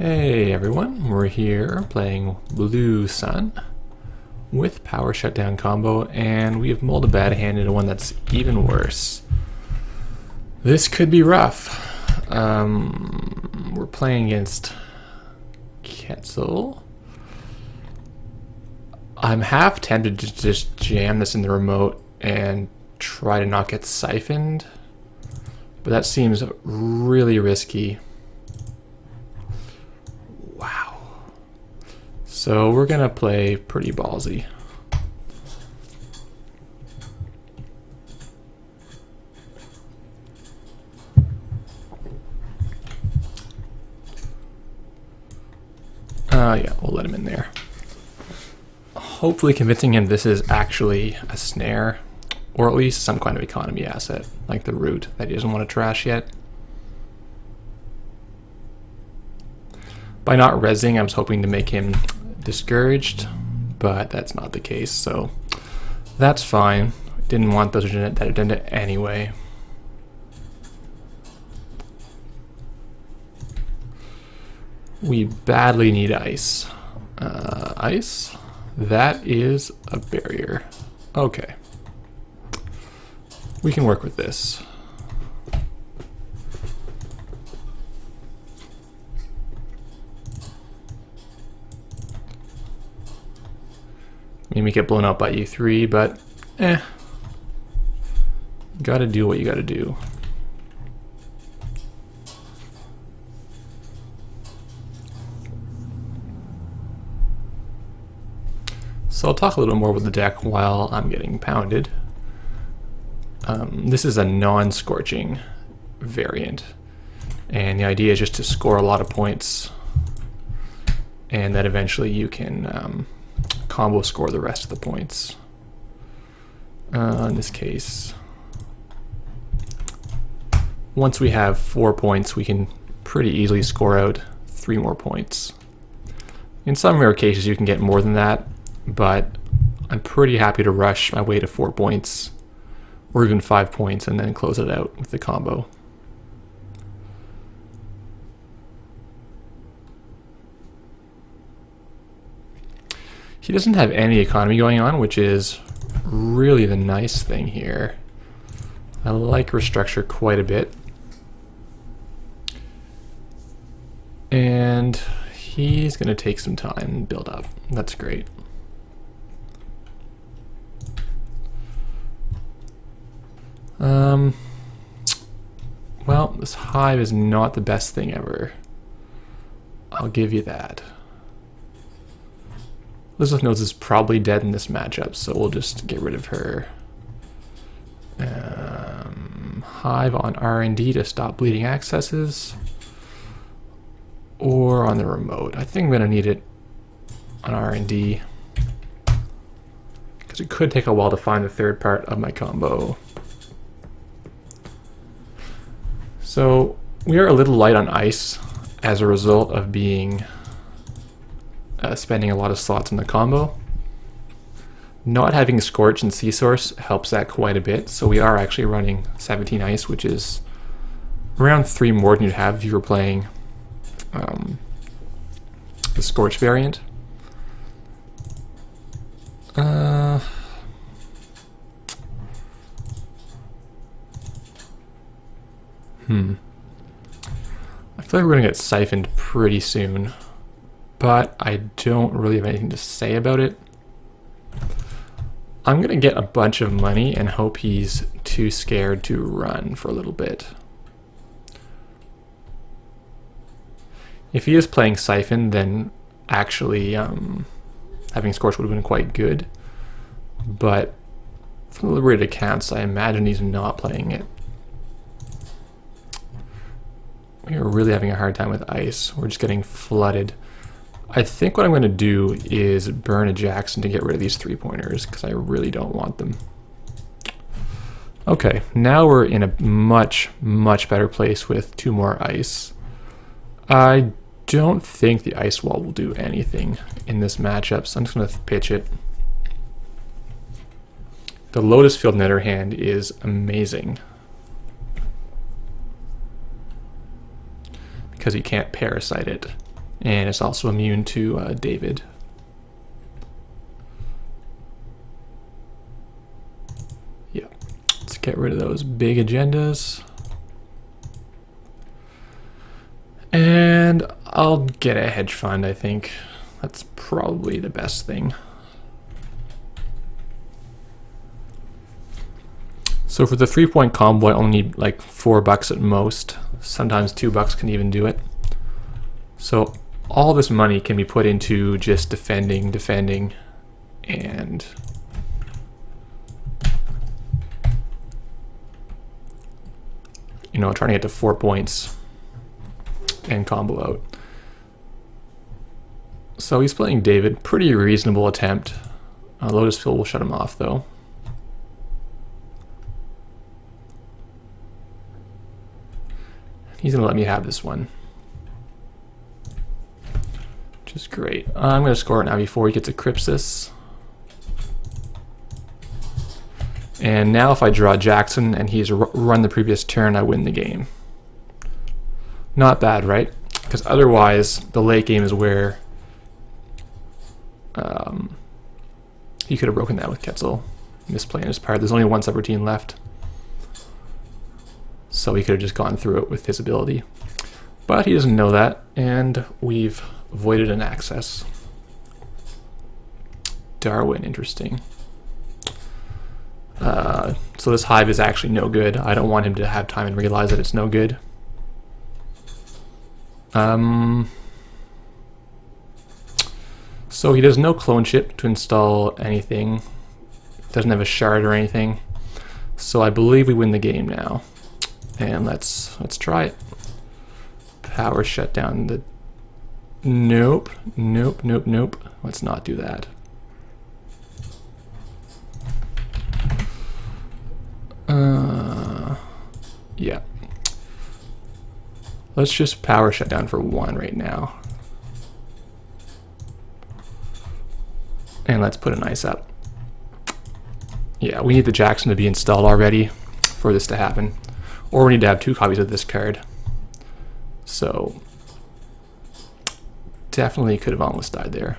Hey everyone, we're here playing Blue Sun with Power Shutdown combo, and we have mulled a bad hand into one that's even worse. This could be rough. We're playing against Quetzal. I'm half tempted to just jam this in the remote and try to not get siphoned, but that seems really risky. So we're gonna play pretty ballsy. Yeah, we'll let him in there. Hopefully convincing him this is actually a snare, or at least some kind of economy asset, like the root that he doesn't want to trash yet. By not rezzing, I was hoping to make him discouraged, but that's not the case, so that's fine. Didn't want those that agenda anyway. We badly need ice. Ice? That is a barrier. Okay. We can work with this. We get blown out by E3, but gotta do what you gotta do. So I'll talk a little bit more about the deck while I'm getting pounded. This is a non-scorching variant, and the idea is just to score a lot of points, and that eventually you can combo score the rest of the points. In this case, once we have 4 points, we can pretty easily score out 3 more points. In some rare cases you can get more than that, but I'm pretty happy to rush my way to 4 points or even 5 points and then close it out with the combo. He doesn't have any economy going on, which is really the nice thing here. I like restructure quite a bit. And he's going to take some time and build up. That's great. Well, this hive is not the best thing ever. I'll give you that. Elizabeth Knows is probably dead in this matchup, so we'll just get rid of her. Hive on R&D to stop bleeding accesses. Or on the remote. I think I'm going to need it on R&D, because it could take a while to find the third part of my combo. So we are a little light on ice as a result of being spending a lot of slots in the combo. Not having Scorch and Sea Source helps that quite a bit, so we are actually running 17 ice, which is around 3 more than you'd have if you were playing the Scorch variant. I feel like we're going to get siphoned pretty soon, but I don't really have anything to say about it. I'm going to get a bunch of money and hope he's too scared to run for a little bit. If he is playing Siphon, then actually having Scorch would have been quite good. But from the liberated accounts, I imagine he's not playing it. We are really having a hard time with ice. We're just getting flooded. I think what I'm going to do is burn a Jackson to get rid of these 3-pointers, because I really don't want them. Okay, now we're in a much, much better place with 2 more ice. I don't think the ice wall will do anything in this matchup, so I'm just going to pitch it. The Lotus Field Netter hand is amazing, because you can't parasite it. And it's also immune to David. Yeah, let's get rid of those big agendas. And I'll get a hedge fund, I think. That's probably the best thing. So for the 3-point combo, I only need like $4 at most. Sometimes $2 can even do it. So all this money can be put into just defending, and trying to get to 4 points and combo out. So he's playing David. Pretty reasonable attempt. Lotus Fill will shut him off though. He's going to let me have this one. Which is great. I'm going to score it now before he gets a Crypsis. And now if I draw Jackson and he's run the previous turn, I win the game. Not bad, right? Because otherwise, the late game is where he could have broken that with Quetzal. Misplaying his part. There's only one subroutine left. So he could have just gone through it with his ability. But he doesn't know that, and we've avoided an access. Darwin, interesting. So this hive is actually no good. I don't want him to have time and realize that it's no good. So he does no clone chip to install anything. Doesn't have a shard or anything. So I believe we win the game now. And let's try it. Power Shutdown. Nope. Let's not do that. Yeah. Let's just Power Shutdown for 1 right now. And let's put an ice up. Yeah, we need the Jackson to be installed already for this to happen. Or we need to have 2 copies of this card. So, definitely could have almost died there.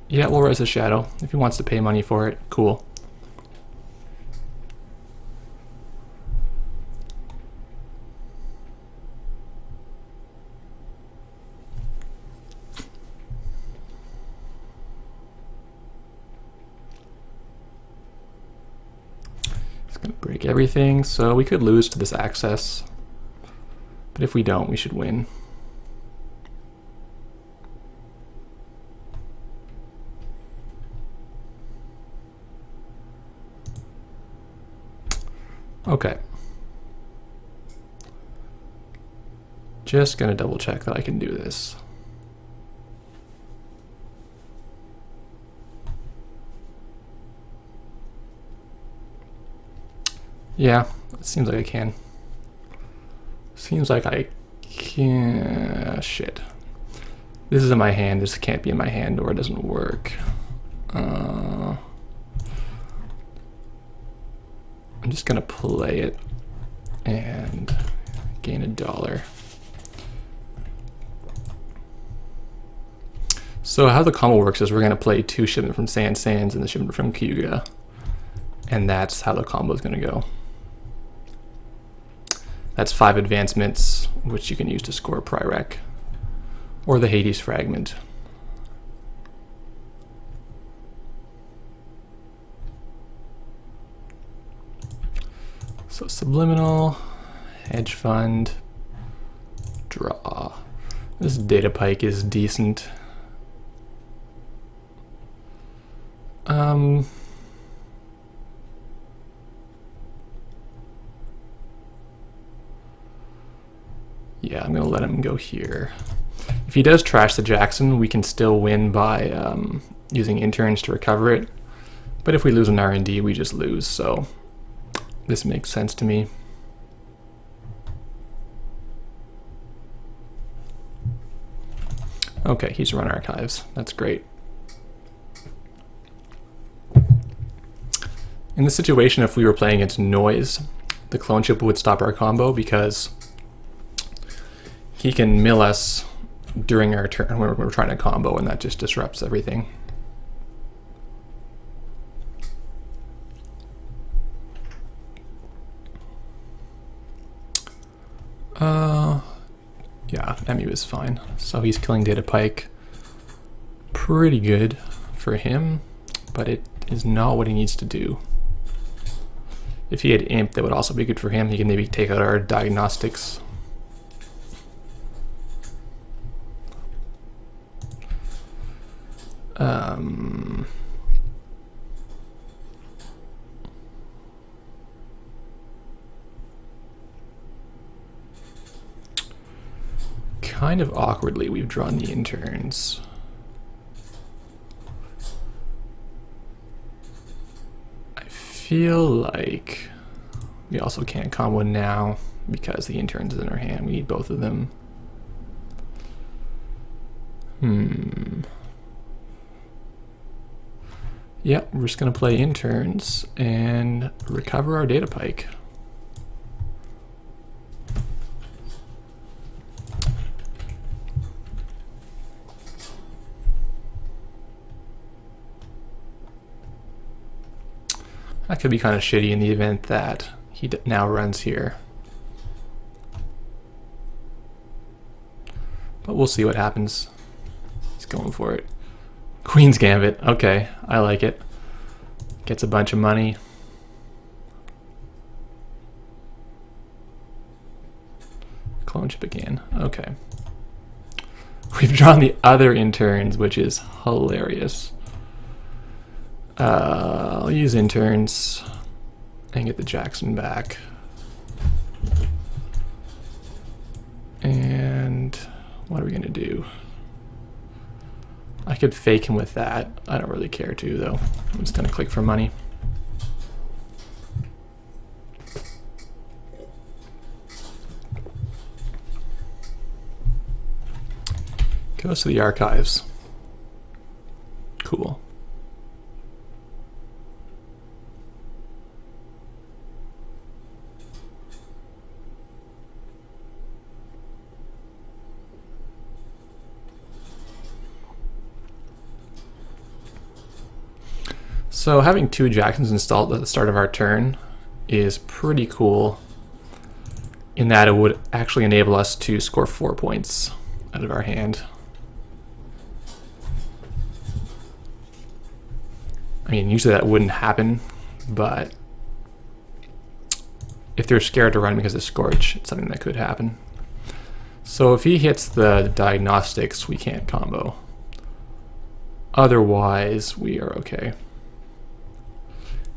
Yeah, we'll Rise the Shadow. If he wants to pay money for it, cool. It's gonna break everything, so we could lose to this access. But if we don't, we should win. Okay. Just gonna double check that I can do this. Yeah, it seems like I can. Seems like I can. Shit. This is in my hand. This can't be in my hand or it doesn't work. I'm just gonna play it and gain $1. So how the combo works is we're gonna play 2 Shipment from Sands and the Shipment from Kyuga, and that's how the combo is gonna go. That's 5 advancements, which you can use to score a Prirec, or the Hades Fragment. So Subliminal, Hedge Fund, draw. This Data Pike is decent. Yeah, I'm gonna let him go here. If he does trash the Jackson, we can still win by using interns to recover it. But if we lose an R&D, we just lose, so this makes sense to me. Okay, he's run archives. That's great. In this situation, if we were playing against noise, the clone chip would stop our combo because he can mill us during our turn when we're trying to combo, and that just disrupts everything. Yeah, Emu is fine. So he's killing Data Pike. Pretty good for him, but it is not what he needs to do. If he had Imp, that would also be good for him. He can maybe take out our diagnostics. Kind of awkwardly, we've drawn the interns. I feel like we also can't combo now because the interns is in our hand. We need both of them. Yeah, we're just gonna play interns and recover our Data Pike. That could be kind of shitty in the event that he now runs here. But we'll see what happens. He's going for it. Queen's Gambit. Okay, I like it. Gets a bunch of money. Clone chip again. Okay. We've drawn the other interns, which is hilarious. I'll use interns and get the Jackson back. And what are we gonna do? I could fake him with that. I don't really care to, though. I'm just gonna click for money. Goes to the archives. Cool. So having two Jacksons installed at the start of our turn is pretty cool in that it would actually enable us to score 4 points out of our hand. I mean, usually that wouldn't happen, but if they're scared to run because of Scorch, it's something that could happen. So if he hits the diagnostics, we can't combo. Otherwise, we are okay.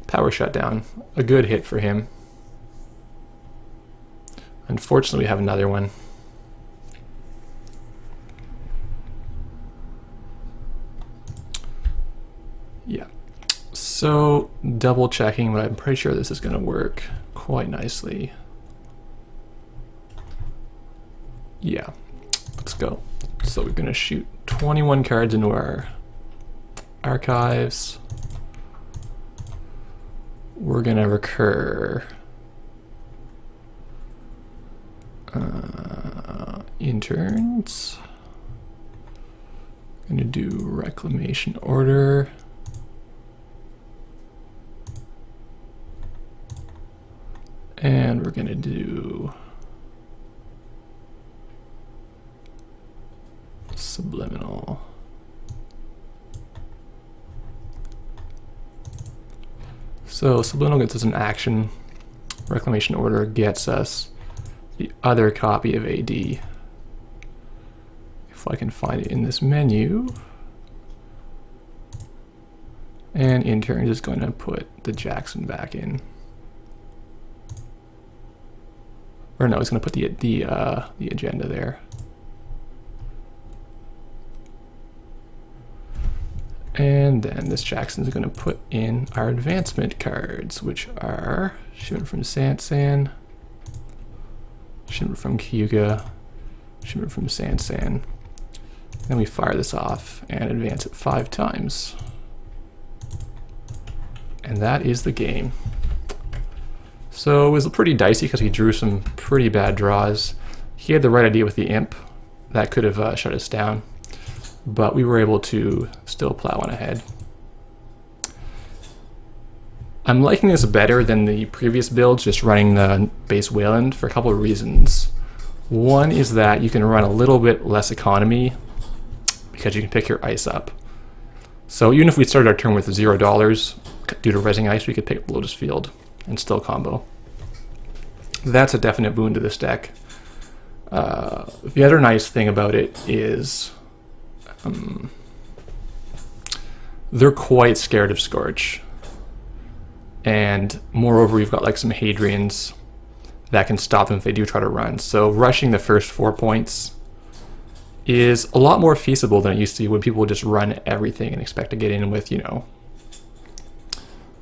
Power Shutdown, a good hit for him. Unfortunately, we have another one. Yeah. So, double checking, but I'm pretty sure this is going to work quite nicely. Yeah, let's go. So we're going to shoot 21 cards into our archives. We're going to recur interns. Going to do reclamation order. And we're going to do subliminal. So subliminal gets us an action. Reclamation order gets us the other copy of AD. If I can find it in this menu. And intern is going to put the Jackson back in. Or no, it's going to put the agenda there. And then this Jackson's going to put in our advancement cards, which are Shimmer from Sansan, Shimmer from Kyuga, Shimmer from Sansan, Then we fire this off and advance it 5 times. And that is the game. So it was pretty dicey because he drew some pretty bad draws. He had the right idea with the imp. That could have shut us down. But we were able to still plow on ahead. I'm liking this better than the previous builds, just running the base Wayland, for a couple of reasons. One is that you can run a little bit less economy because you can pick your ice up. So even if we started our turn with $0 due to resing ice, we could pick up Lotus Field and still combo. That's a definite boon to this deck. The other nice thing about it is they're quite scared of Scorch. And moreover, we've got like some Hadrians that can stop them if they do try to run. So rushing the first 4 points is a lot more feasible than it used to be when people would just run everything and expect to get in with, you know,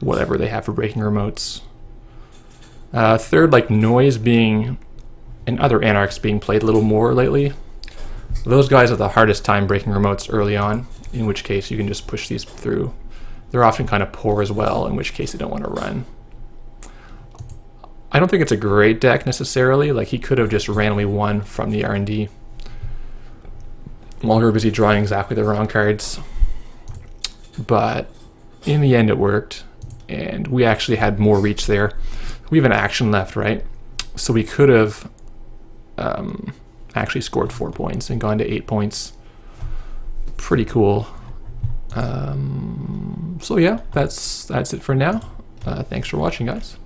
whatever they have for breaking remotes. Third, like Noise being, and other Anarchs being played a little more lately. Those guys have the hardest time breaking remotes early on, in which case you can just push these through. They're often kind of poor as well, in which case they don't want to run. I don't think it's a great deck necessarily. Like, he could have just randomly won from the R&D while we were busy drawing exactly the wrong cards. But in the end it worked, and we actually had more reach there. We have an action left, right? So we could have actually scored 4 points and gone to 8 points. Pretty cool. So yeah, that's it for now. Thanks for watching, guys.